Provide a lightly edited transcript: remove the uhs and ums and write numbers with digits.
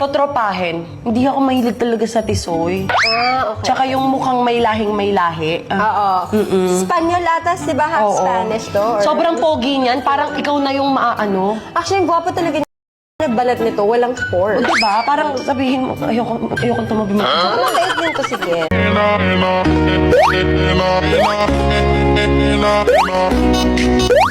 Totropahin. Hindi ako mahilig talaga sa tisoy. Ah, okay. Tsaka yung mukhang may lahing may lahi. Oo. Spanyol atas, di ba? Half Oo. Spanish to? Or... Sobrang pogi niyan. Parang ikaw na yung maaano. Actually, gwapo talaga niya. Balat nito, walang O, pore. diba? Parang sabihin mo, ayokong tumabi mo. Mabait din to si Ken. Ina, ina, ina, ina, ina, ina, ina.